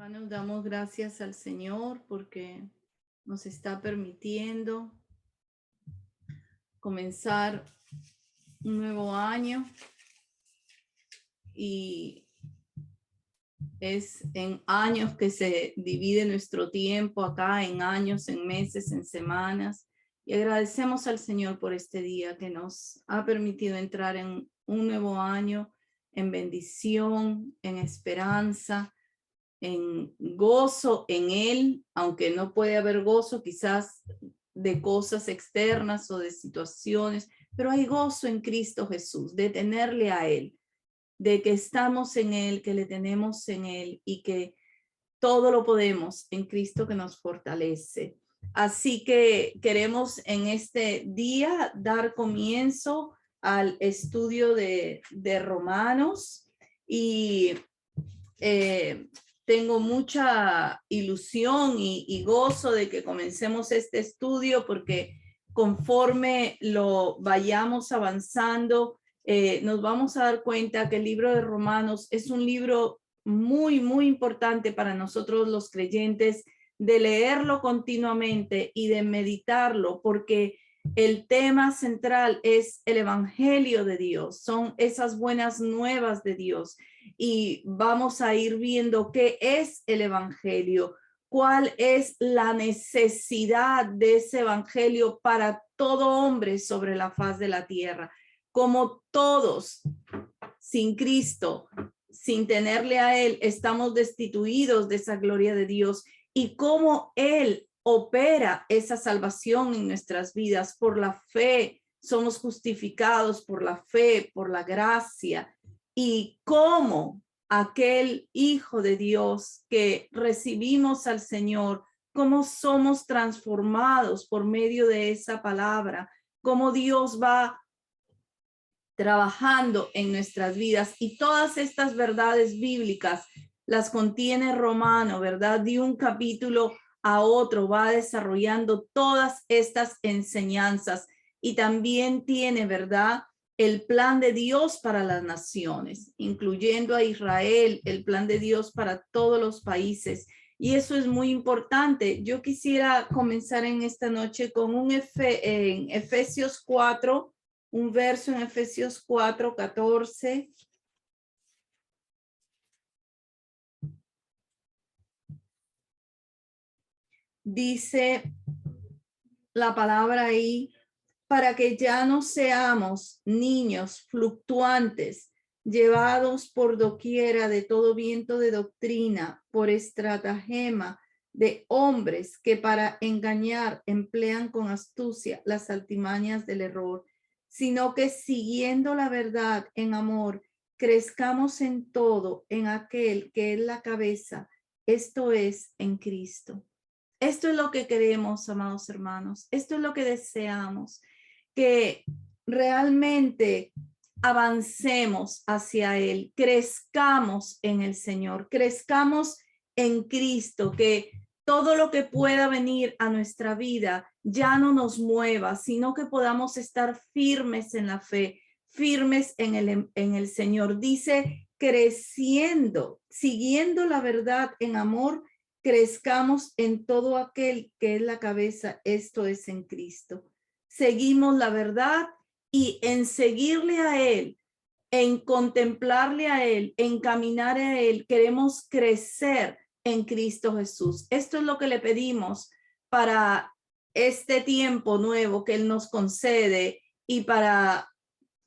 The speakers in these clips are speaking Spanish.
Hermanos, damos gracias al Señor porque nos está permitiendo comenzar un nuevo año y es en años que se divide nuestro tiempo acá, en años, en meses, en semanas. Y agradecemos al Señor por este día que nos ha permitido entrar en un nuevo año en bendición, en esperanza, en gozo en Él, aunque no puede haber gozo quizás de cosas externas o de situaciones, pero hay gozo en Cristo Jesús, de tenerle a Él, de que estamos en Él, que le tenemos en Él y que todo lo podemos en Cristo que nos fortalece. Así que queremos en este día dar comienzo al estudio de Romanos y tengo mucha ilusión y gozo de que comencemos este estudio porque conforme lo vayamos avanzando, nos vamos a dar cuenta que el libro de Romanos es un libro muy, muy importante para nosotros los creyentes, de leerlo continuamente y de meditarlo, porque el tema central es el evangelio de Dios, son esas buenas nuevas de Dios. Y vamos a ir viendo qué es el evangelio, cuál es la necesidad de ese evangelio para todo hombre sobre la faz de la tierra. Como todos, sin Cristo, sin tenerle a Él, estamos destituidos de esa gloria de Dios, y cómo Él opera esa salvación en nuestras vidas por la fe. Somos justificados por la fe, por la gracia, y cómo aquel Hijo de Dios que recibimos al Señor, cómo somos transformados por medio de esa palabra, cómo Dios va trabajando en nuestras vidas. Y todas estas verdades bíblicas las contiene Romano, ¿verdad? De un capítulo a otro va desarrollando todas estas enseñanzas, y también tiene, ¿verdad?, el plan de Dios para las naciones, incluyendo a Israel, el plan de Dios para todos los países. Y eso es muy importante. Yo quisiera comenzar en esta noche con en Efesios 4, un verso en Efesios 4:14. Dice la palabra ahí: para que ya no seamos niños fluctuantes, llevados por doquiera de todo viento de doctrina, por estratagema de hombres que para engañar emplean con astucia las altimañas del error, sino que siguiendo la verdad en amor, crezcamos en todo en aquel que es la cabeza, esto es, en Cristo. Esto es lo que queremos, amados hermanos. Esto es lo que deseamos, que realmente avancemos hacia Él, crezcamos en el Señor, crezcamos en Cristo, que todo lo que pueda venir a nuestra vida ya no nos mueva, sino que podamos estar firmes en la fe, firmes en el Señor. Dice, creciendo, siguiendo la verdad en amor, crezcamos en todo aquel que es la cabeza, esto es, en Cristo. Seguimos la verdad, y en seguirle a Él, en contemplarle a Él, en caminar a Él, queremos crecer en Cristo Jesús. Esto es lo que le pedimos para este tiempo nuevo que Él nos concede, y para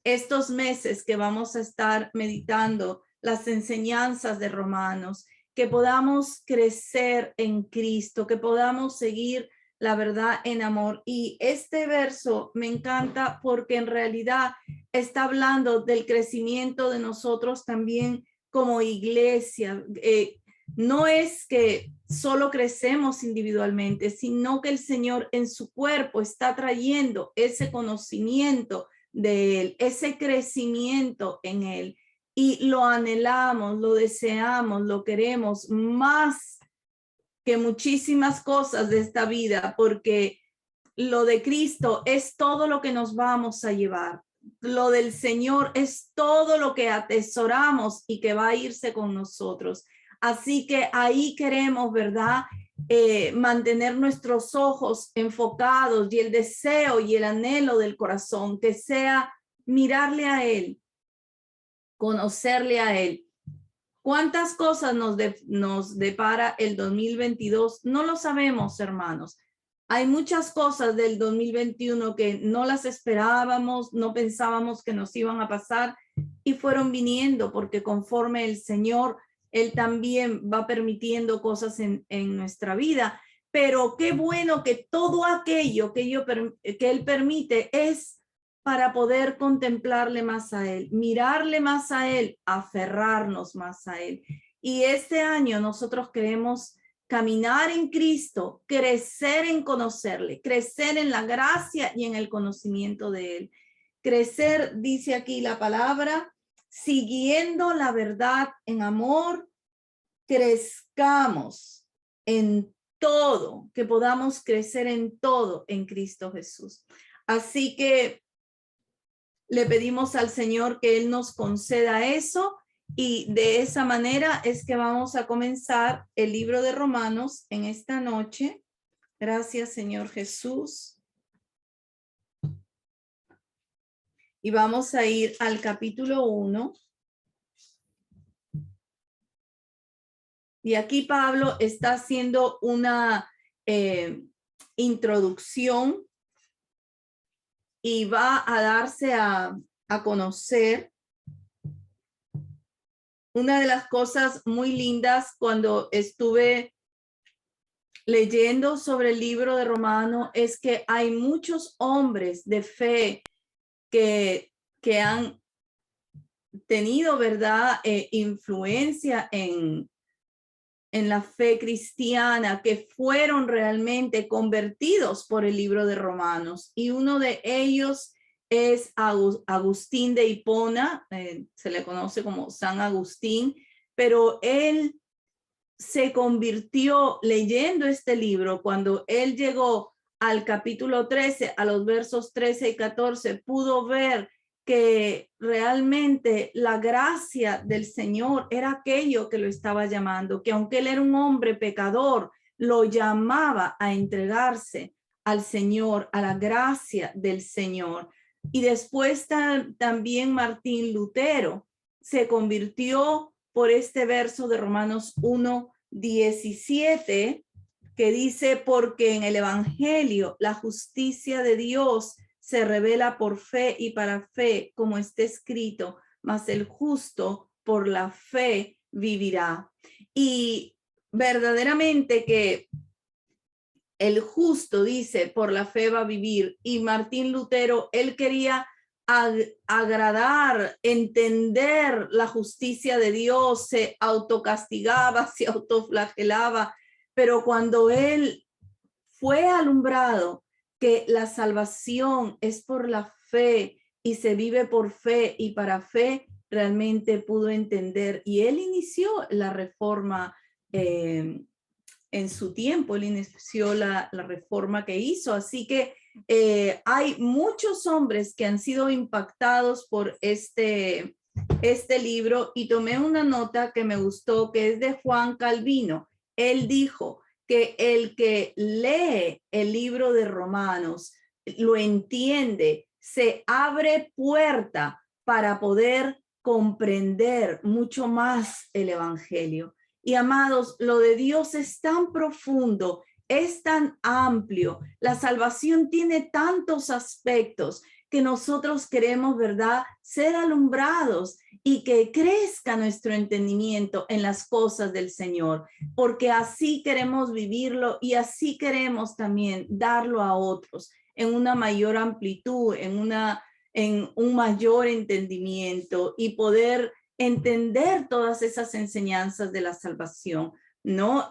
estos meses que vamos a estar meditando las enseñanzas de Romanos, que podamos crecer en Cristo, que podamos seguir la verdad en amor. Y este verso me encanta porque en realidad está hablando del crecimiento de nosotros también como iglesia. No es que solo crecemos individualmente, sino que el Señor en su cuerpo está trayendo ese conocimiento de Él, ese crecimiento en Él, y lo anhelamos, lo deseamos, lo queremos más que muchísimas cosas de esta vida, porque lo de Cristo es todo lo que nos vamos a llevar. Lo del Señor es todo lo que atesoramos y que va a irse con nosotros. Así que ahí queremos, ¿verdad? Mantener nuestros ojos enfocados y el deseo y el anhelo del corazón, que sea mirarle a Él, conocerle a Él. ¿Cuántas cosas nos depara el 2022? No lo sabemos, hermanos. Hay muchas cosas del 2021 que no las esperábamos, no pensábamos que nos iban a pasar y fueron viniendo porque conforme el Señor, Él también va permitiendo cosas en nuestra vida. Pero qué bueno que todo aquello que Él permite es para poder contemplarle más a Él, mirarle más a Él, aferrarnos más a Él. Y este año nosotros queremos caminar en Cristo, crecer en conocerle, crecer en la gracia y en el conocimiento de Él. Crecer, dice aquí la palabra, siguiendo la verdad en amor, crezcamos en todo, que podamos crecer en todo en Cristo Jesús. Así que le pedimos al Señor que Él nos conceda eso y de esa manera es que vamos a comenzar el libro de Romanos en esta noche. Gracias, Señor Jesús. Y vamos a ir al capítulo 1. Y aquí Pablo está haciendo una introducción y va a darse a conocer. Una de las cosas muy lindas cuando estuve leyendo sobre el libro de Romanos es que hay muchos hombres de fe que han tenido, ¿verdad?, influencia en la fe cristiana, que fueron realmente convertidos por el libro de Romanos. Y uno de ellos es Agustín de Hipona, se le conoce como San Agustín, pero él se convirtió leyendo este libro. Cuando él llegó al capítulo 13, a los versos 13 y 14, pudo ver que realmente la gracia del Señor era aquello que lo estaba llamando, que aunque él era un hombre pecador, lo llamaba a entregarse al Señor, a la gracia del Señor. Y después también Martín Lutero se convirtió por este verso de Romanos 1:17, que dice: porque en el evangelio la justicia de Dios se revela por fe y para fe, como está escrito, mas el justo por la fe vivirá. Y verdaderamente que el justo, dice, por la fe va a vivir. Y Martín Lutero, él quería agradar, entender la justicia de Dios, se autocastigaba, se autoflagelaba, pero cuando él fue alumbrado que la salvación es por la fe y se vive por fe y para fe, realmente pudo entender. Y él inició la reforma en su tiempo, él inició la reforma que hizo. Así que hay muchos hombres que han sido impactados por este libro, y tomé una nota que me gustó, que es de Juan Calvino. Él dijo que el que lee el libro de Romanos, lo entiende, se abre puerta para poder comprender mucho más el evangelio. Y amados, lo de Dios es tan profundo, es tan amplio, la salvación tiene tantos aspectos que nosotros queremos, ¿verdad?, ser alumbrados y que crezca nuestro entendimiento en las cosas del Señor, porque así queremos vivirlo y así queremos también darlo a otros en una mayor amplitud, en un mayor entendimiento, y poder entender todas esas enseñanzas de la salvación, ¿no?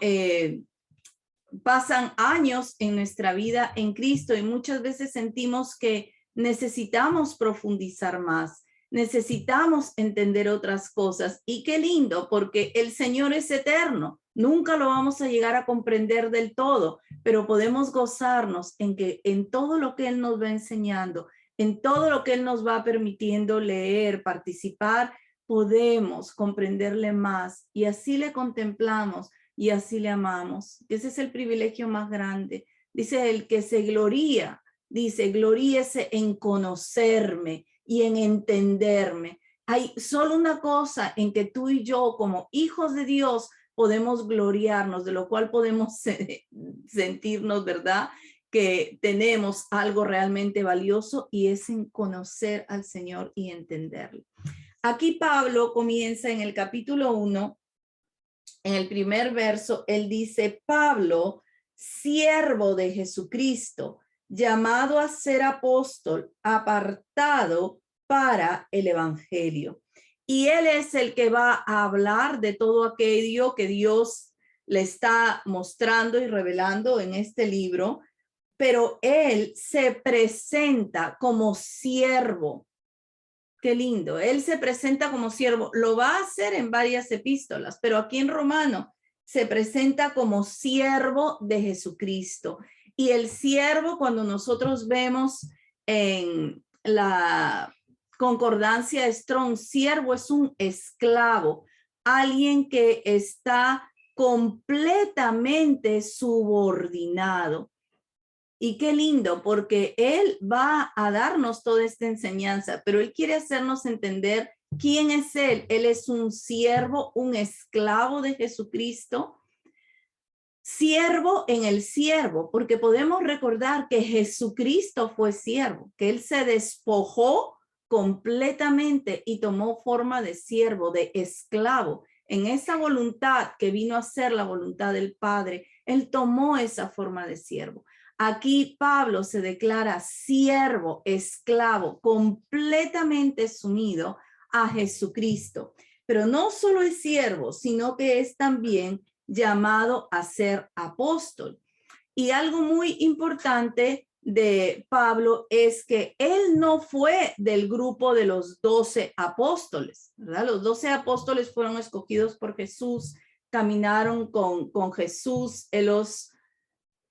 Pasan años en nuestra vida en Cristo y muchas veces sentimos que necesitamos profundizar más, necesitamos entender otras cosas. Y qué lindo, porque el Señor es eterno, nunca lo vamos a llegar a comprender del todo, pero podemos gozarnos en que en todo lo que Él nos va enseñando, en todo lo que Él nos va permitiendo leer, participar, podemos comprenderle más y así le contemplamos y así le amamos. Ese es el privilegio más grande. Dice el que se gloría, dice, gloríese en conocerme y en entenderme. Hay solo una cosa en que tú y yo, como hijos de Dios, podemos gloriarnos, de lo cual podemos sentirnos, ¿verdad?, que tenemos algo realmente valioso, y es en conocer al Señor y entenderlo. Aquí Pablo comienza en el capítulo 1, en el primer verso, él dice: Pablo, siervo de Jesucristo, llamado a ser apóstol, apartado para el evangelio. Y él es el que va a hablar de todo aquello que Dios le está mostrando y revelando en este libro, pero él se presenta como siervo. Qué lindo. Él se presenta como siervo. Lo va a hacer en varias epístolas, pero aquí en Romano se presenta como siervo de Jesucristo. Y el siervo, cuando nosotros vemos en la concordancia Strong, siervo es un esclavo, alguien que está completamente subordinado. Y qué lindo, porque él va a darnos toda esta enseñanza, pero él quiere hacernos entender quién es él. Él es un siervo, un esclavo de Jesucristo, siervo en el siervo, porque podemos recordar que Jesucristo fue siervo, que él se despojó completamente y tomó forma de siervo, de esclavo. En esa voluntad que vino a ser la voluntad del Padre, él tomó esa forma de siervo. Aquí Pablo se declara siervo, esclavo, completamente sumido a Jesucristo. Pero no solo es siervo, sino que es también llamado a ser apóstol. Y algo muy importante de Pablo es que él no fue del grupo de los 12 apóstoles, ¿verdad? Los 12 apóstoles fueron escogidos por Jesús, caminaron con Jesús, él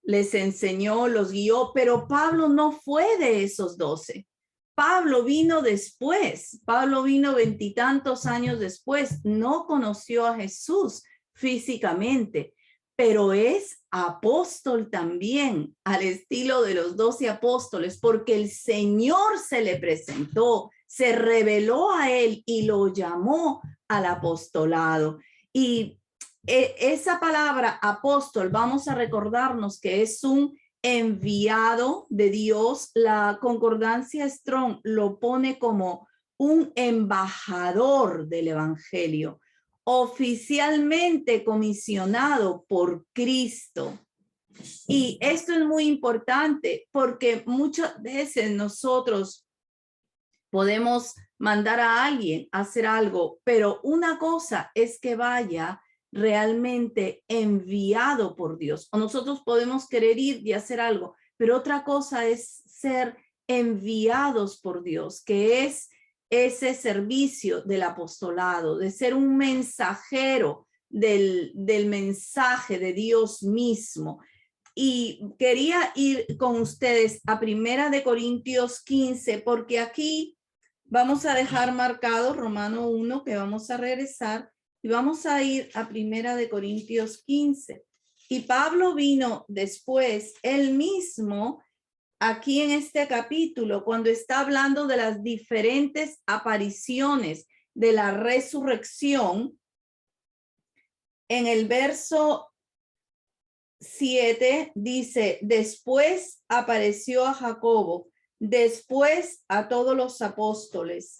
les enseñó, los guió, pero Pablo no fue de esos 12. Pablo vino después, Pablo vino 20 y tantos años después, no conoció a Jesús físicamente, pero es apóstol también, al estilo de los 12 apóstoles, porque el Señor se le presentó, se reveló a él y lo llamó al apostolado. Y esa palabra apóstol, vamos a recordarnos que es un enviado de Dios. La concordancia Strong lo pone como un embajador del evangelio, oficialmente comisionado por Cristo. Y esto es muy importante porque muchas veces nosotros podemos mandar a alguien a hacer algo, pero una cosa es que vaya realmente enviado por Dios. O nosotros podemos querer ir y hacer algo, pero otra cosa es ser enviados por Dios, que es ese servicio del apostolado, de ser un mensajero del mensaje de Dios mismo. Y quería ir con ustedes a 1 Corintios 15, porque aquí vamos a dejar marcado Romano 1, que vamos a regresar, y vamos a ir a 1 Corintios 15. Y Pablo vino después, él mismo, aquí en este capítulo, cuando está hablando de las diferentes apariciones de la resurrección, en el verso 7 dice: después apareció a Jacobo, después a todos los apóstoles,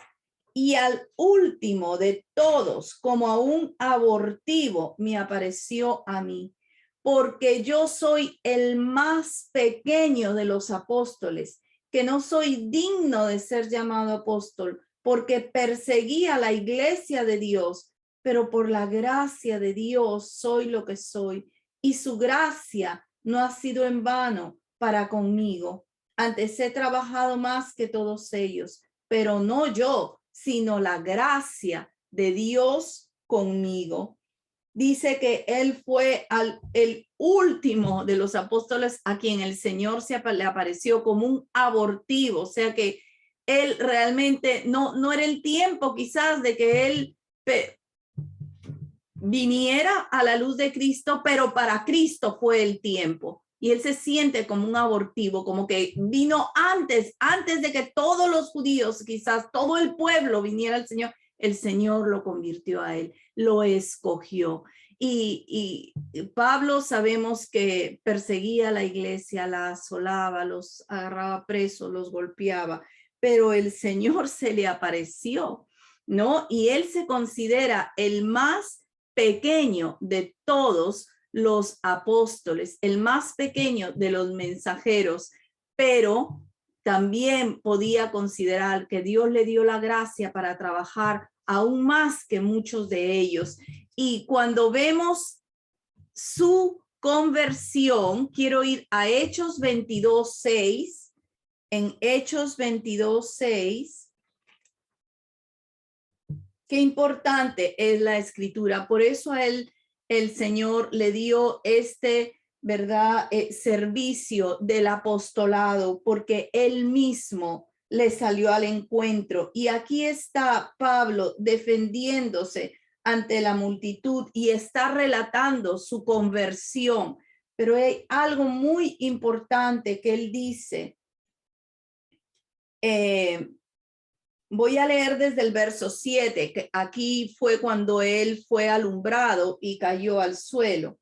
y al último de todos, como a un abortivo, me apareció a mí, porque yo soy el más pequeño de los apóstoles, que no soy digno de ser llamado apóstol, porque perseguía la iglesia de Dios, pero por la gracia de Dios soy lo que soy, y su gracia no ha sido en vano para conmigo. Antes he trabajado más que todos ellos, pero no yo, sino la gracia de Dios conmigo. Dice que él fue el último de los apóstoles a quien el Señor le apareció como un abortivo, o sea que él realmente no era el tiempo quizás de que él viniera a la luz de Cristo, pero para Cristo fue el tiempo. Y él se siente como un abortivo, como que vino antes de que todos los judíos, quizás todo el pueblo viniera al Señor. El Señor lo convirtió a él, lo escogió. Y Pablo sabemos que perseguía a la iglesia, la asolaba, los agarraba presos, los golpeaba, pero el Señor se le apareció, ¿no? Y él se considera el más pequeño de todos los apóstoles, el más pequeño de los mensajeros, pero también podía considerar que Dios le dio la gracia para trabajar aún más que muchos de ellos. Y cuando vemos su conversión, quiero ir a Hechos 22:6. En Hechos 22:6. Qué importante es la escritura. Por eso a él, el Señor le dio ¿verdad? Servicio del apostolado, porque él mismo le salió al encuentro. Y aquí está Pablo defendiéndose ante la multitud y está relatando su conversión. Pero hay algo muy importante que él dice. Voy a leer desde el verso 7, que aquí fue cuando él fue alumbrado y cayó al suelo.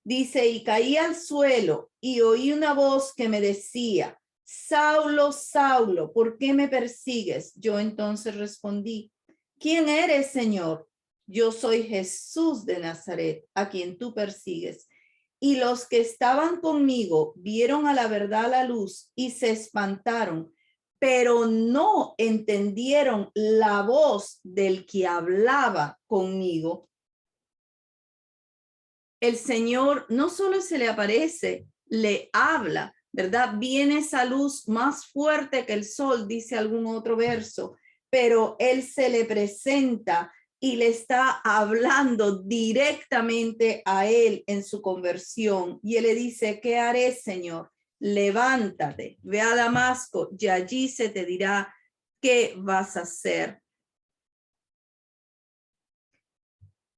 Dice, y caí al suelo y oí una voz que me decía, Saulo, Saulo, ¿por qué me persigues? Yo entonces respondí, ¿quién eres, Señor? Yo soy Jesús de Nazaret, a quien tú persigues. Y los que estaban conmigo vieron a la verdad la luz y se espantaron, pero no entendieron la voz del que hablaba conmigo. El Señor no solo se le aparece, le habla, ¿verdad? Viene esa luz más fuerte que el sol, dice algún otro verso, pero él se le presenta y le está hablando directamente a él en su conversión. Y él le dice, ¿qué haré, Señor? Levántate, ve a Damasco y allí se te dirá qué vas a hacer.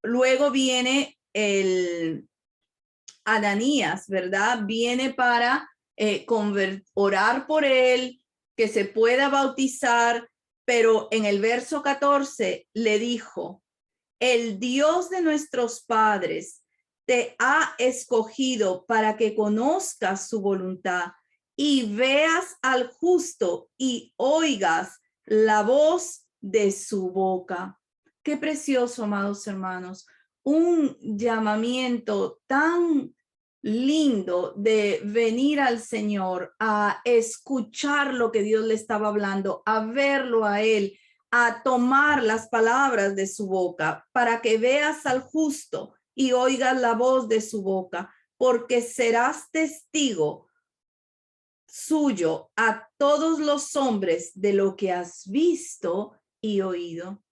Luego viene el Ananías, ¿verdad? Viene para orar por él, que se pueda bautizar, pero en el verso 14 le dijo, el Dios de nuestros padres te ha escogido para que conozcas su voluntad y veas al justo y oigas la voz de su boca. Qué precioso, amados hermanos, un llamamiento tan lindo de venir al Señor a escuchar lo que Dios le estaba hablando, a verlo a él, a tomar las palabras de su boca, para que veas al justo y oigas la voz de su boca, porque serás testigo suyo a todos los hombres de lo que has visto y oído.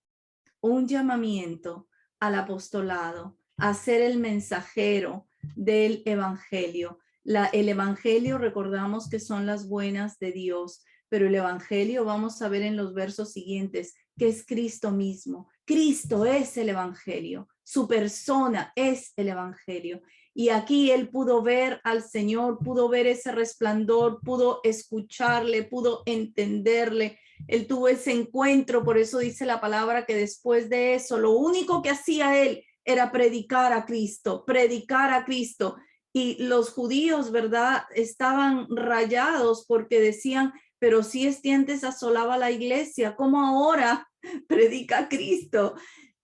Un llamamiento al apostolado, a ser el mensajero del evangelio. El evangelio, recordamos que son las buenas de Dios, pero el evangelio, vamos a ver en los versos siguientes, que es Cristo mismo. Cristo es el evangelio, su persona es el evangelio. Y aquí él pudo ver al Señor, pudo ver ese resplandor, pudo escucharle, pudo entenderle. Él tuvo ese encuentro, por eso dice la palabra que después de eso, lo único que hacía él era predicar a Cristo, predicar a Cristo. Y los judíos, ¿verdad? Estaban rayados porque decían, pero si antes asolaba la iglesia, ¿cómo ahora predica a Cristo?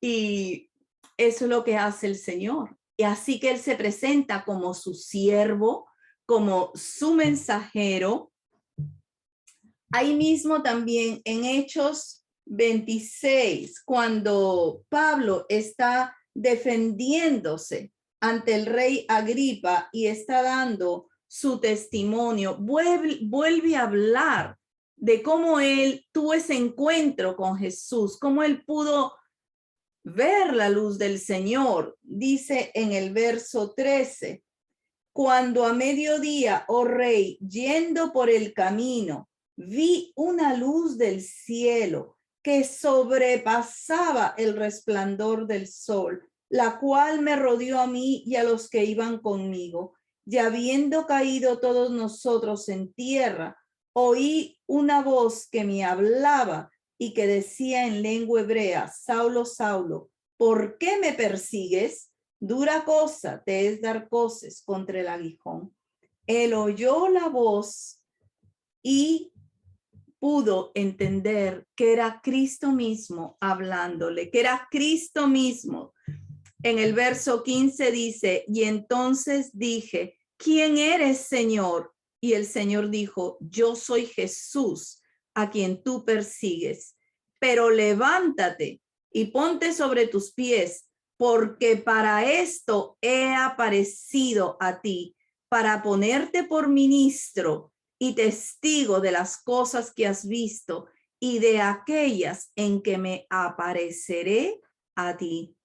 Y eso es lo que hace el Señor. Y así que él se presenta como su siervo, como su mensajero. Ahí mismo también en Hechos 26, cuando Pablo está defendiéndose ante el rey Agripa y está dando su testimonio, vuelve a hablar de cómo él tuvo ese encuentro con Jesús, cómo él pudo ver la luz del Señor. Dice en el verso 13, cuando a mediodía, oh rey, yendo por el camino, vi una luz del cielo que sobrepasaba el resplandor del sol, la cual me rodeó a mí y a los que iban conmigo. Y habiendo caído todos nosotros en tierra, oí una voz que me hablaba y que decía en lengua hebrea: Saulo, Saulo, ¿por qué me persigues? Dura cosa te es dar coces contra el aguijón. Él oyó la voz y pudo entender que era Cristo mismo hablándole, que era Cristo mismo. En el verso 15 dice: y entonces dije, ¿quién eres, Señor? Y el Señor dijo: yo soy Jesús, a quien tú persigues. Pero levántate y ponte sobre tus pies, porque para esto he aparecido a ti, para ponerte por ministro y testigo de las cosas que has visto y de aquellas en que me apareceré a ti.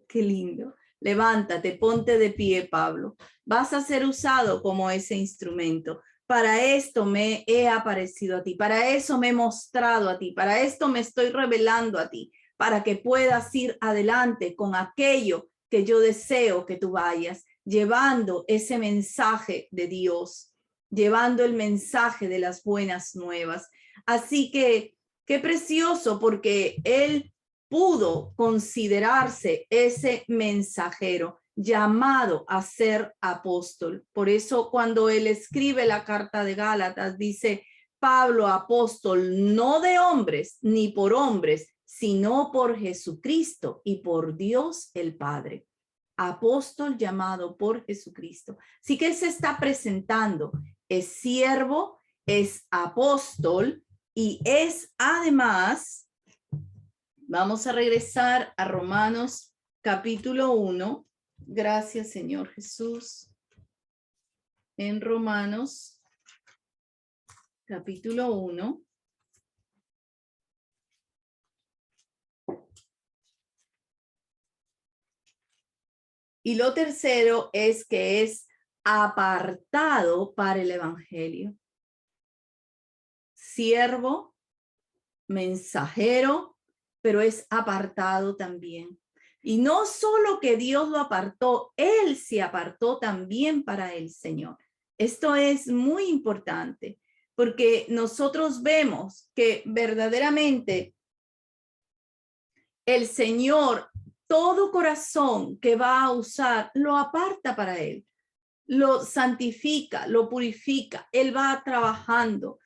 Qué lindo. Levántate, ponte de pie, Pablo. Vas a ser usado como ese instrumento. Para esto me he aparecido a ti, para eso me he mostrado a ti, para esto me estoy revelando a ti, para que puedas ir adelante con aquello que yo deseo que tú vayas, llevando ese mensaje de Dios, llevando el mensaje de las buenas nuevas. Así que qué precioso, porque Él pudo considerarse ese mensajero llamado a ser apóstol. Por eso cuando él escribe la carta de Gálatas, dice: Pablo, apóstol, no de hombres ni por hombres, sino por Jesucristo y por Dios el Padre. Apóstol llamado por Jesucristo. Así que él se está presentando, es siervo, es apóstol y es además... Vamos a regresar a Romanos capítulo 1. Gracias, Señor Jesús. En Romanos capítulo 1. Y lo tercero es que es apartado para el evangelio. Siervo, mensajero, pero es apartado también. Y no solo que Dios lo apartó, él se apartó también para el Señor. Esto es muy importante porque nosotros vemos que verdaderamente el Señor, todo corazón que va a usar, lo aparta para él, lo santifica, lo purifica, él va trabajando.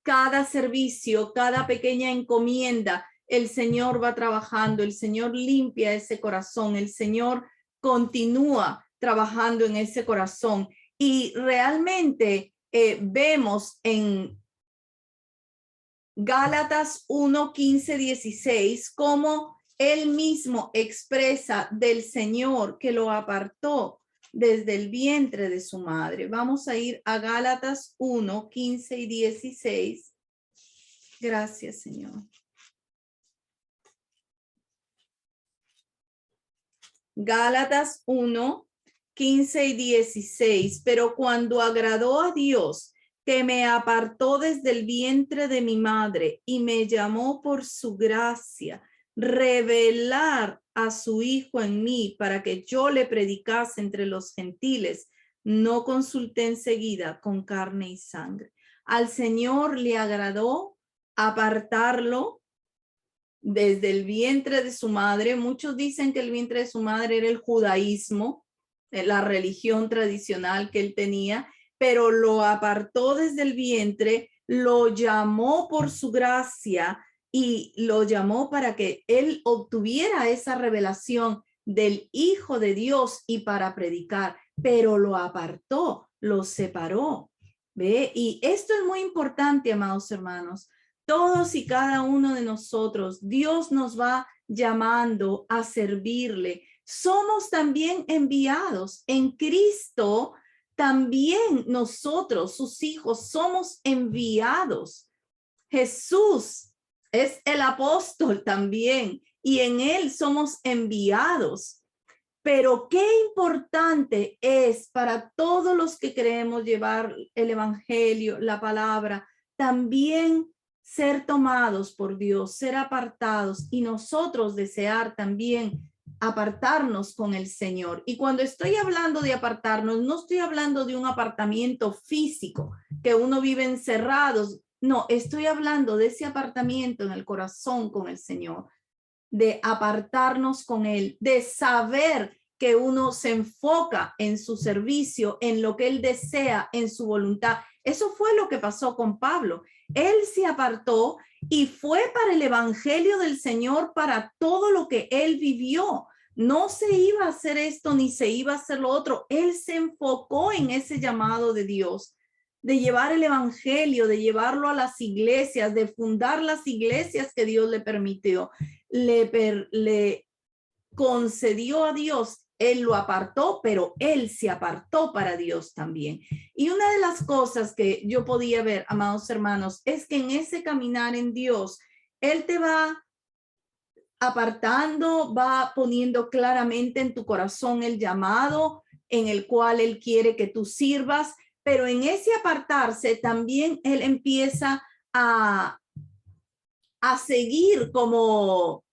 Cada servicio, cada pequeña encomienda, el Señor va trabajando, el Señor limpia ese corazón, el Señor continúa trabajando en ese corazón. Y realmente vemos en Gálatas 1, 15, 16, cómo él mismo expresa del Señor que lo apartó desde el vientre de su madre. Vamos a ir a Gálatas 1, 15 y 16. Gracias, Señor. Gálatas 1, 15 y 16. Pero cuando agradó a Dios, que me apartó desde el vientre de mi madre y me llamó por su gracia, revelar a su Hijo en mí para que yo le predicase entre los gentiles, no consulté enseguida con carne y sangre. Al Señor le agradó apartarlo desde el vientre de su madre. Muchos dicen que el vientre de su madre era el judaísmo, la religión tradicional que él tenía, pero lo apartó desde el vientre, lo llamó por su gracia y lo llamó para que él obtuviera esa revelación del Hijo de Dios y para predicar, pero lo apartó, lo separó. ¿Ve? Y esto es muy importante, amados hermanos. Todos y cada uno de nosotros, Dios nos va llamando a servirle. Somos también enviados en Cristo. También nosotros, sus hijos, somos enviados. Jesús es el apóstol también y en él somos enviados. Pero qué importante es para todos los que queremos llevar el evangelio, la palabra, también ser tomados por Dios, ser apartados y nosotros desear también apartarnos con el Señor. Y cuando estoy hablando de apartarnos, no estoy hablando de un apartamiento físico, que uno vive encerrados. No, estoy hablando de ese apartamiento en el corazón con el Señor, de apartarnos con Él, de saber que uno se enfoca en su servicio, en lo que Él desea, en su voluntad. Eso fue lo que pasó con Pablo. Él se apartó y fue para el evangelio del Señor, para todo lo que él vivió. No se iba a hacer esto ni se iba a hacer lo otro. Él se enfocó en ese llamado de Dios, de llevar el evangelio, de llevarlo a las iglesias, de fundar las iglesias que Dios le permitió. Le concedió a Dios. Él lo apartó, pero él se apartó para Dios también. Y una de las cosas que yo podía ver, amados hermanos, es que en ese caminar en Dios, Él te va apartando, va poniendo claramente en tu corazón el llamado en el cual Él quiere que tú sirvas, pero en ese apartarse también Él empieza a seguir como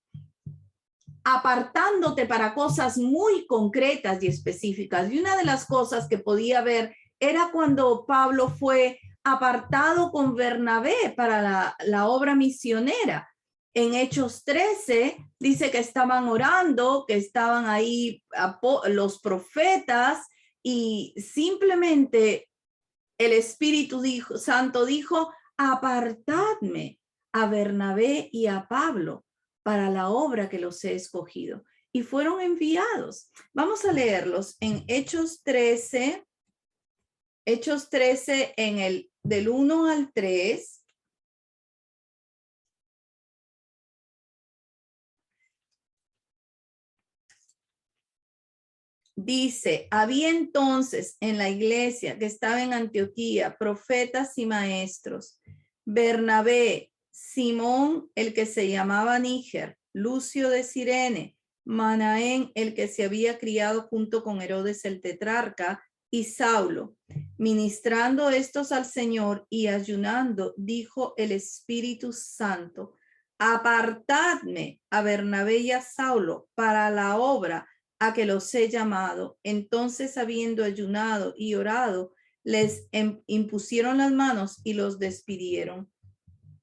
apartándote para cosas muy concretas y específicas. Y una de las cosas que podía ver era cuando Pablo fue apartado con Bernabé para la obra misionera. En Hechos 13 dice que estaban orando, que estaban ahí los profetas y simplemente el Espíritu Santo dijo, apartadme a Bernabé y a Pablo para la obra que los he escogido. Y fueron enviados. Vamos a leerlos en Hechos 13 en el del 1 al 3. Dice, había entonces en la iglesia que estaba en Antioquía profetas y maestros, Bernabé, Simón, el que se llamaba Níger, Lucio de Cirene, Manaén, el que se había criado junto con Herodes el tetrarca, y Saulo. Ministrando estos al Señor y ayunando, dijo el Espíritu Santo, apartadme a Bernabé y a Saulo para la obra a que los he llamado. Entonces, habiendo ayunado y orado, les impusieron las manos y los despidieron.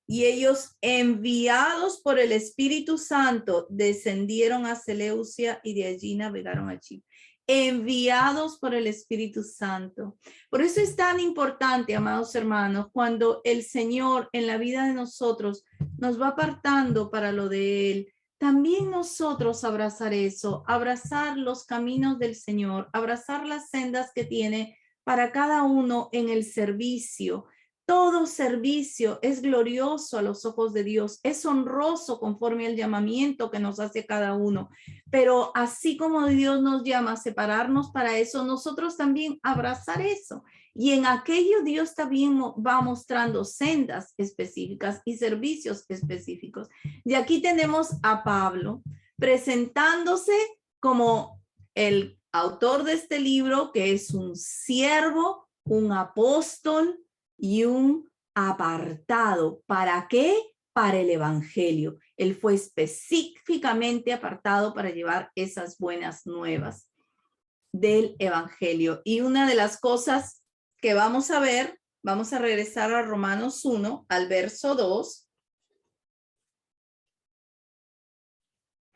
Y ellos, enviados por el Espíritu Santo, descendieron a Seleucia y de allí navegaron a Chipre. Enviados por el Espíritu Santo. Por eso es tan importante, amados hermanos, cuando el Señor en la vida de nosotros nos va apartando para lo de Él, también nosotros abrazar eso, abrazar los caminos del Señor, abrazar las sendas que tiene para cada uno en el servicio. Todo servicio es glorioso a los ojos de Dios, es honroso conforme al llamamiento que nos hace cada uno. Pero así como Dios nos llama a separarnos para eso, nosotros también abrazar eso. Y en aquello Dios también va mostrando sendas específicas y servicios específicos. Y aquí tenemos a Pablo presentándose como el autor de este libro, que es un siervo, un apóstol y un apartado. ¿Para qué? Para el evangelio. Él fue específicamente apartado para llevar esas buenas nuevas del evangelio. Y una de las cosas que vamos a ver, vamos a regresar a Romanos 1, al verso 2.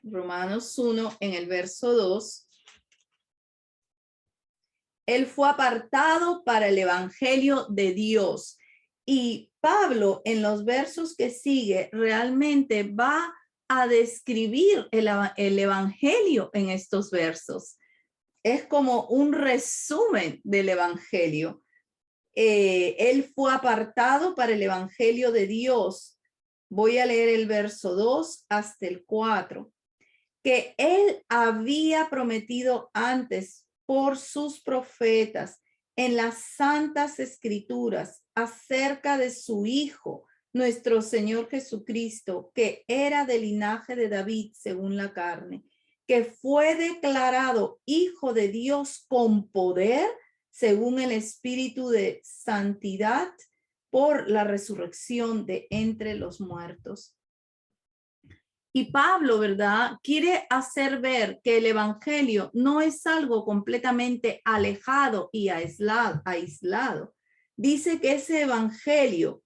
Romanos 1, en el verso 2. Él fue apartado para el evangelio de Dios. Y Pablo, en los versos que sigue, realmente va a describir el evangelio en estos versos. Es como un resumen del evangelio. Él fue apartado para el evangelio de Dios. Voy a leer el verso 2 hasta el 4. Que él había prometido antes por sus profetas en las santas escrituras acerca de su Hijo, nuestro Señor Jesucristo, que era del linaje de David según la carne, que fue declarado Hijo de Dios con poder, según el Espíritu de santidad, por la resurrección de entre los muertos. Y Pablo, ¿verdad?, quiere hacer ver que el evangelio no es algo completamente alejado y aislado. Dice que ese evangelio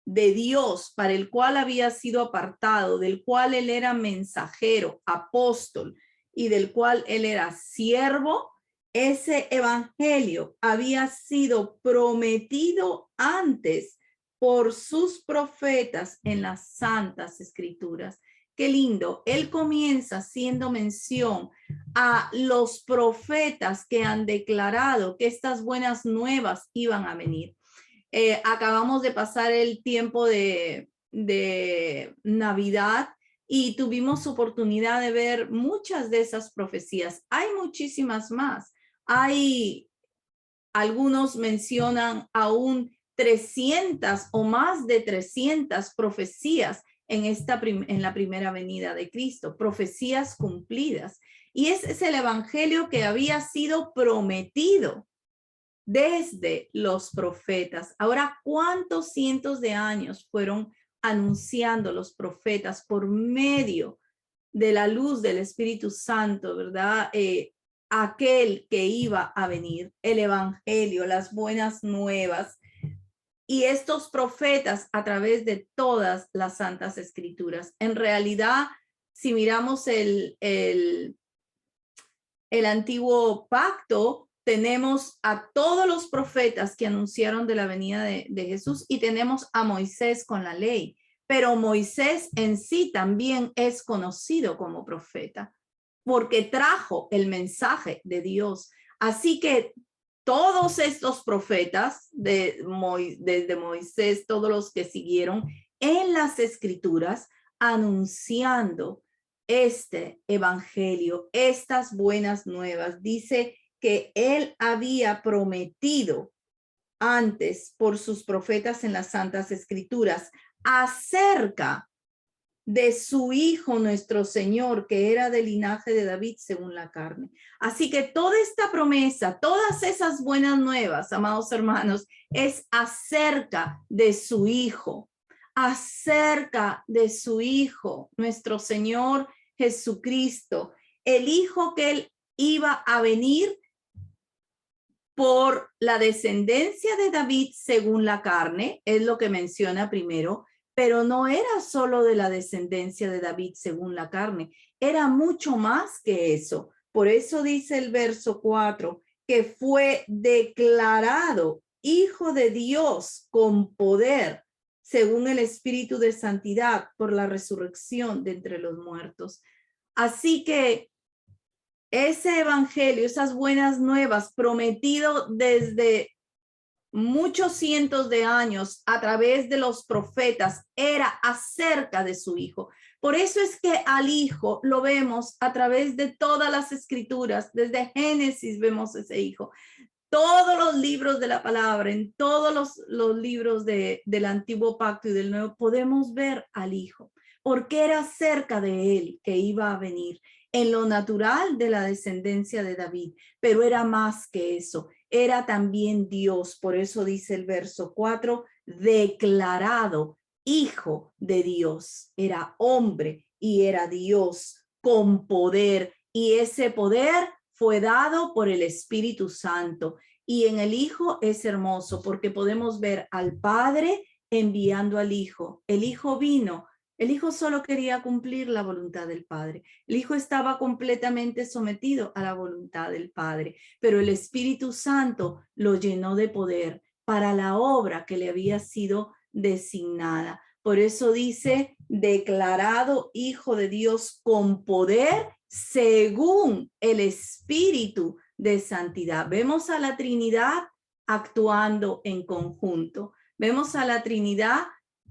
de Dios para el cual había sido apartado, del cual él era mensajero, apóstol y del cual él era siervo, ese evangelio había sido prometido antes por sus profetas en las santas escrituras. Qué lindo. Él comienza haciendo mención a los profetas que han declarado que estas buenas nuevas iban a venir. Acabamos de pasar el tiempo de Navidad y tuvimos oportunidad de ver muchas de esas profecías. Hay muchísimas más. Algunos mencionan aún 300 o más de 300 profecías en la primera venida de Cristo, profecías cumplidas. Y ese es el evangelio que había sido prometido desde los profetas. Ahora, ¿cuántos cientos de años fueron anunciando los profetas por medio de la luz del Espíritu Santo, verdad? Aquel que iba a venir, el evangelio, las buenas nuevas. Y estos profetas a través de todas las santas escrituras. En realidad, si miramos el antiguo pacto, tenemos a todos los profetas que anunciaron de la venida de Jesús y tenemos a Moisés con la ley. Pero Moisés en sí también es conocido como profeta porque trajo el mensaje de Dios. Así que todos estos profetas, desde Moisés, todos los que siguieron en las escrituras, anunciando este evangelio, estas buenas nuevas. Dice que él había prometido antes por sus profetas en las santas escrituras acerca de su Hijo nuestro Señor, que era del linaje de David según la carne. Así que toda esta promesa, todas esas buenas nuevas, amados hermanos, es acerca de su Hijo, nuestro Señor Jesucristo, el Hijo que él iba a venir por la descendencia de David según la carne, es lo que menciona primero, pero no era solo de la descendencia de David según la carne, era mucho más que eso. Por eso dice el verso 4, que fue declarado Hijo de Dios con poder, según el Espíritu de santidad, por la resurrección de entre los muertos. Así que ese evangelio, esas buenas nuevas prometido desde muchos cientos de años a través de los profetas, era acerca de su Hijo. Por eso es que al Hijo lo vemos a través de todas las escrituras. Desde Génesis vemos ese Hijo. Todos los libros de la palabra, en todos los libros del Antiguo Pacto y del Nuevo, podemos ver al Hijo, porque era acerca de él que iba a venir en lo natural de la descendencia de David, pero era más que eso, era también Dios. Por eso dice el verso 4, declarado Hijo de Dios, era hombre y era Dios con poder, y ese poder fue dado por el Espíritu Santo. Y en el Hijo es hermoso porque podemos ver al Padre enviando al Hijo. El Hijo vino, el Hijo solo quería cumplir la voluntad del Padre. El Hijo estaba completamente sometido a la voluntad del Padre, pero el Espíritu Santo lo llenó de poder para la obra que le había sido designada. Por eso dice, declarado Hijo de Dios con poder según el Espíritu de santidad. Vemos a la Trinidad actuando en conjunto. Vemos a la Trinidad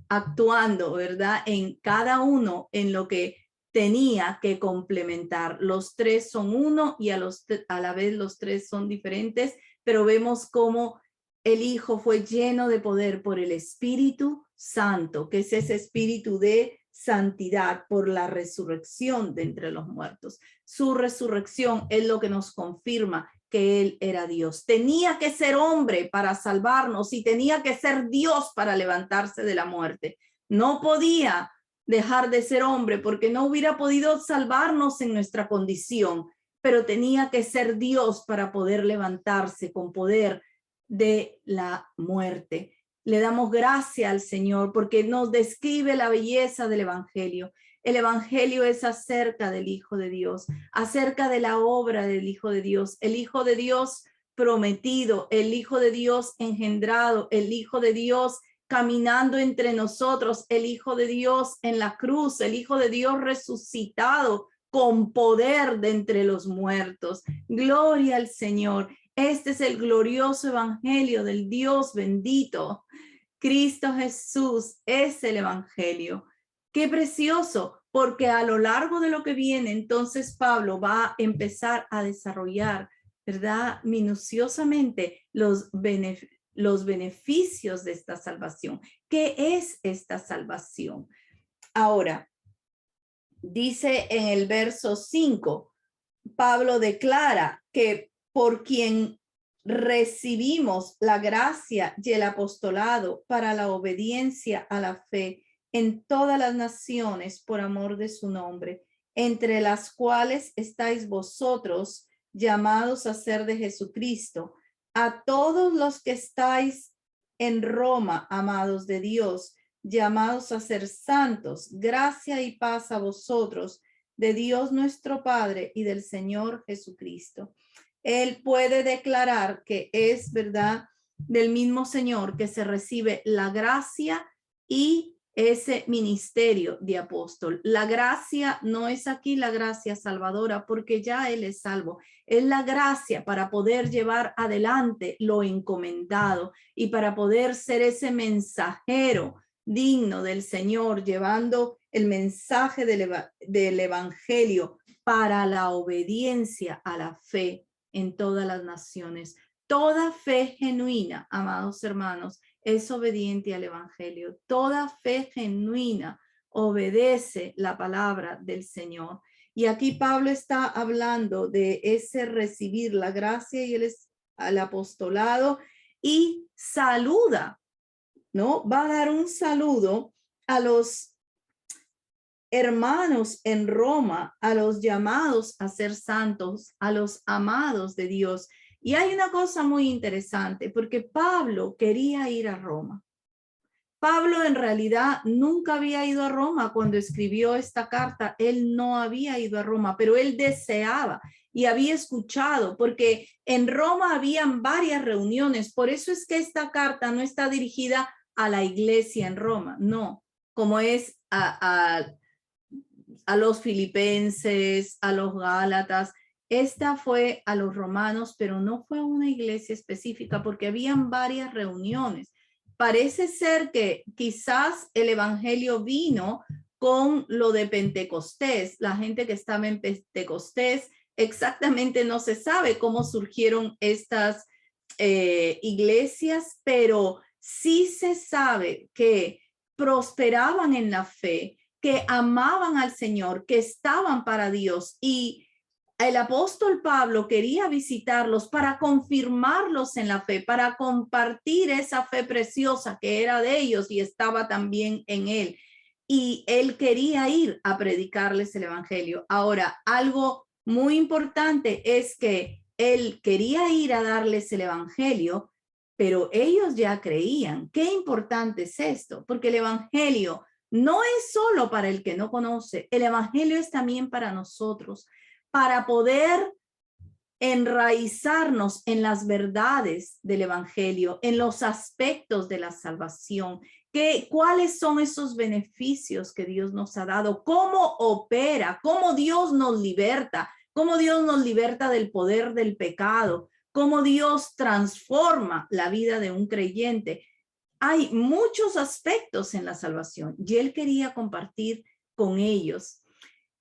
actuando, ¿verdad? En cada uno en lo que tenía que complementar. Los tres son uno y a la vez los tres son diferentes, pero vemos cómo el Hijo fue lleno de poder por el Espíritu Santo, que es ese espíritu de santidad por la resurrección de entre los muertos. Su resurrección es lo que nos confirma que él era Dios. Tenía que ser hombre para salvarnos y tenía que ser Dios para levantarse de la muerte. No podía dejar de ser hombre porque no hubiera podido salvarnos en nuestra condición, pero tenía que ser Dios para poder levantarse con poder de la muerte. Le damos gracias al Señor porque nos describe la belleza del Evangelio. El Evangelio es acerca del Hijo de Dios, acerca de la obra del Hijo de Dios, el Hijo de Dios prometido, el Hijo de Dios engendrado, el Hijo de Dios caminando entre nosotros, el Hijo de Dios en la cruz, el Hijo de Dios resucitado con poder de entre los muertos. Gloria al Señor. Este es el glorioso evangelio del Dios bendito. Cristo Jesús es el evangelio. Qué precioso, porque a lo largo de lo que viene, entonces Pablo va a empezar a desarrollar, ¿verdad? Minuciosamente los beneficios de esta salvación. ¿Qué es esta salvación? Ahora, dice en el verso 5, Pablo declara que por quien recibimos la gracia y el apostolado para la obediencia a la fe en todas las naciones por amor de su nombre, entre las cuales estáis vosotros llamados a ser de Jesucristo, a todos los que estáis en Roma, amados de Dios, llamados a ser santos, gracia y paz a vosotros, de Dios nuestro Padre y del Señor Jesucristo. Él puede declarar que es verdad del mismo Señor que se recibe la gracia y ese ministerio de apóstol. La gracia no es aquí la gracia salvadora porque ya Él es salvo. Es la gracia para poder llevar adelante lo encomendado y para poder ser ese mensajero digno del Señor, llevando el mensaje del evangelio para la obediencia a la fe en todas las naciones. Toda fe genuina, amados hermanos, es obediente al evangelio. Toda fe genuina obedece la palabra del Señor. Y aquí Pablo está hablando de ese recibir la gracia y el apostolado y saluda, ¿no? Va a dar un saludo a los hermanos en Roma, a los llamados a ser santos, a los amados de Dios. Y hay una cosa muy interesante, porque Pablo quería ir a Roma. Pablo en realidad nunca había ido a Roma cuando escribió esta carta. Él no había ido a Roma, pero él deseaba y había escuchado, porque en Roma habían varias reuniones. Por eso es que esta carta no está dirigida a la iglesia en Roma, no, como es a los filipenses, a los gálatas. Esta fue a los romanos, pero no fue a una iglesia específica porque habían varias reuniones. Parece ser que quizás el evangelio vino con lo de Pentecostés, la gente que estaba en Pentecostés. Exactamente no se sabe cómo surgieron estas iglesias, pero sí se sabe que prosperaban en la fe, que amaban al Señor, que estaban para Dios, y el apóstol Pablo quería visitarlos para confirmarlos en la fe, para compartir esa fe preciosa que era de ellos y estaba también en él. Y él quería ir a predicarles el evangelio. Ahora, algo muy importante es que él quería ir a darles el evangelio, pero ellos ya creían. Qué importante es esto, porque el evangelio no es solo para el que no conoce, el evangelio es también para nosotros, para poder enraizarnos en las verdades del evangelio, en los aspectos de la salvación, cuáles son esos beneficios que Dios nos ha dado, cómo opera, cómo Dios nos liberta del poder del pecado, cómo Dios transforma la vida de un creyente. Hay muchos aspectos en la salvación y él quería compartir con ellos.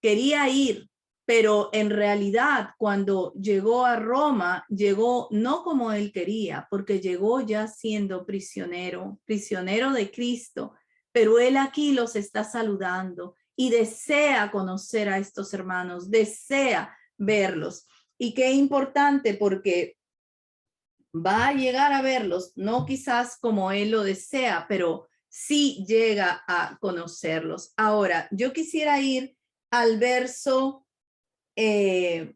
Quería ir, pero en realidad cuando llegó a Roma, llegó no como él quería, porque llegó ya siendo prisionero de Cristo, pero él aquí los está saludando y desea conocer a estos hermanos, desea verlos. Y qué importante, porque va a llegar a verlos, no quizás como él lo desea, pero sí llega a conocerlos. Ahora, yo quisiera ir al verso 13.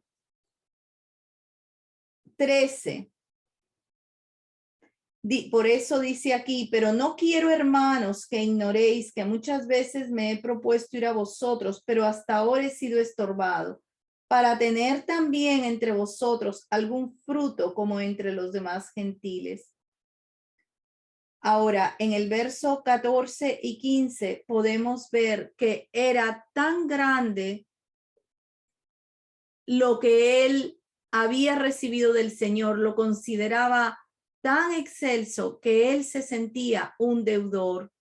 Por eso dice aquí, pero no quiero, hermanos, que ignoréis que muchas veces me he propuesto ir a vosotros, pero hasta ahora he sido estorbado, para tener también entre vosotros algún fruto como entre los demás gentiles. Ahora, en el verso 14 y 15 podemos ver que era tan grande lo que él había recibido del Señor, lo consideraba tan excelso que él se sentía un deudor.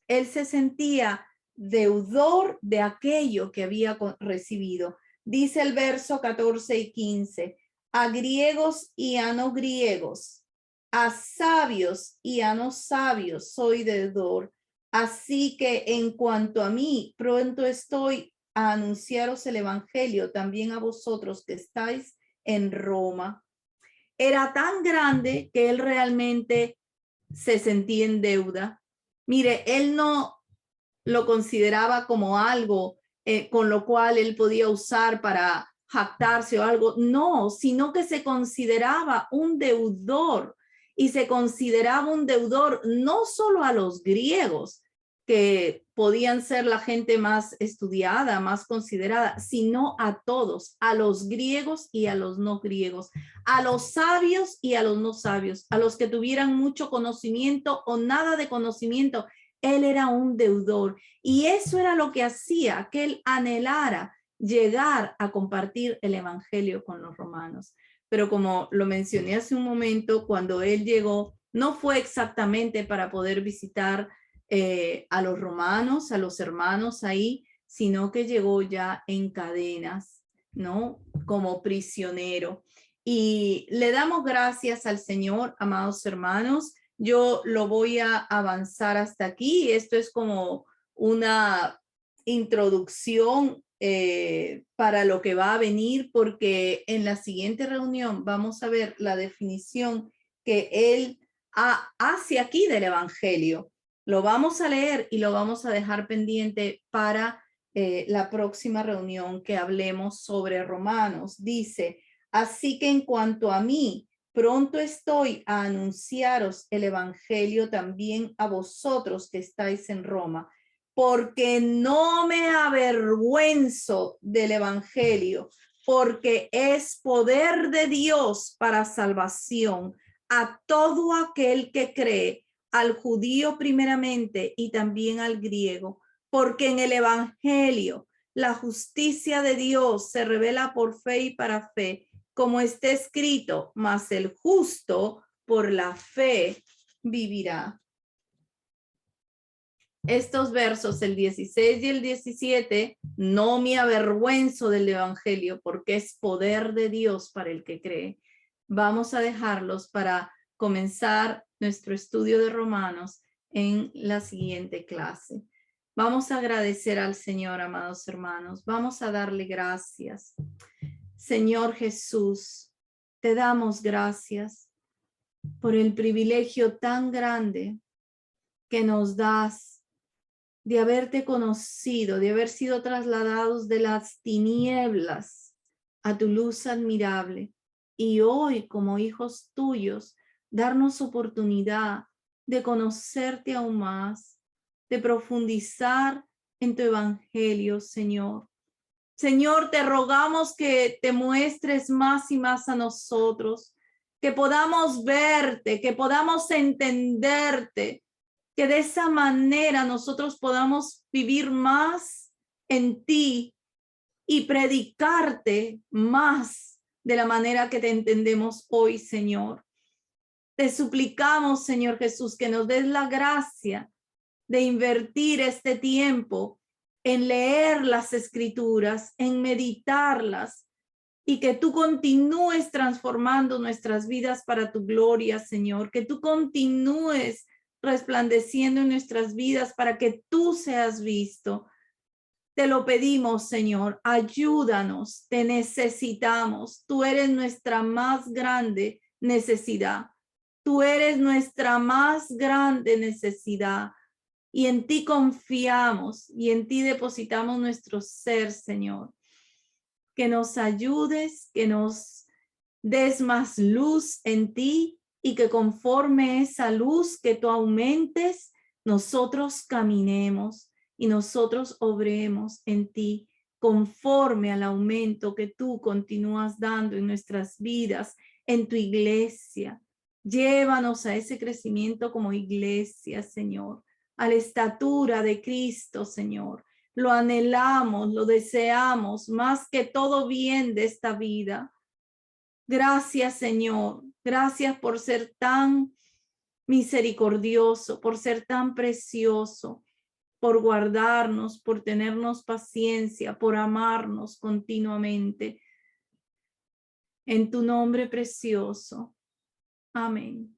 Él se sentía deudor de aquello que había recibido. Dice el verso 14 y 15, a griegos y a no griegos, a sabios y a no sabios soy deudor. Así que en cuanto a mí, pronto estoy a anunciaros el evangelio también a vosotros que estáis en Roma. Era tan grande que él realmente se sentía en deuda. Mire, él no lo consideraba como algo con lo cual él podía usar para jactarse o algo. No, sino que se consideraba un deudor, y se consideraba un deudor no solo a los griegos, que podían ser la gente más estudiada, más considerada, sino a todos, a los griegos y a los no griegos, a los sabios y a los no sabios, a los que tuvieran mucho conocimiento o nada de conocimiento. Él era un deudor, y eso era lo que hacía que él anhelara llegar a compartir el evangelio con los romanos. Pero como lo mencioné hace un momento, cuando él llegó, no fue exactamente para poder visitar a los romanos, a los hermanos ahí, sino que llegó ya en cadenas, ¿no? Como prisionero. Y le damos gracias al Señor, amados hermanos. Yo lo voy a avanzar hasta aquí. Esto es como una introducción para lo que va a venir, porque en la siguiente reunión vamos a ver la definición que él hace aquí del evangelio. Lo vamos a leer y lo vamos a dejar pendiente para la próxima reunión que hablemos sobre Romanos. Dice, así que en cuanto a mí, pronto estoy a anunciaros el evangelio también a vosotros que estáis en Roma, porque no me avergüenzo del evangelio, porque es poder de Dios para salvación a todo aquel que cree, al judío primeramente y también al griego, porque en el evangelio la justicia de Dios se revela por fe y para fe, como está escrito, mas el justo por la fe vivirá. Estos versos, el 16 y el 17, no me avergüenzo del evangelio porque es poder de Dios para el que cree. Vamos a dejarlos para comenzar nuestro estudio de Romanos en la siguiente clase. Vamos a agradecer al Señor, amados hermanos. Vamos a darle gracias. Señor Jesús, te damos gracias por el privilegio tan grande que nos das de haberte conocido, de haber sido trasladados de las tinieblas a tu luz admirable, y hoy como hijos tuyos darnos oportunidad de conocerte aún más, de profundizar en tu evangelio, Señor. Señor, te rogamos que te muestres más y más a nosotros, que podamos verte, que podamos entenderte, que de esa manera nosotros podamos vivir más en ti y predicarte más de la manera que te entendemos hoy, Señor. Te suplicamos, Señor Jesús, que nos des la gracia de invertir este tiempo en leer las escrituras, en meditarlas, y que tú continúes transformando nuestras vidas para tu gloria, Señor, que tú continúes resplandeciendo en nuestras vidas para que tú seas visto. Te lo pedimos, Señor, ayúdanos, te necesitamos. Tú eres nuestra más grande necesidad. Tú eres nuestra más grande necesidad. Y en ti confiamos y en ti depositamos nuestro ser, Señor. Que nos ayudes, que nos des más luz en ti y que conforme esa luz que tú aumentes, nosotros caminemos y nosotros obremos en ti conforme al aumento que tú continúas dando en nuestras vidas, en tu iglesia. Llévanos a ese crecimiento como iglesia, Señor, a la estatura de Cristo, Señor. Lo anhelamos, lo deseamos más que todo bien de esta vida. Gracias, Señor. Gracias por ser tan misericordioso, por ser tan precioso, por guardarnos, por tenernos paciencia, por amarnos continuamente. En tu nombre precioso. Amén.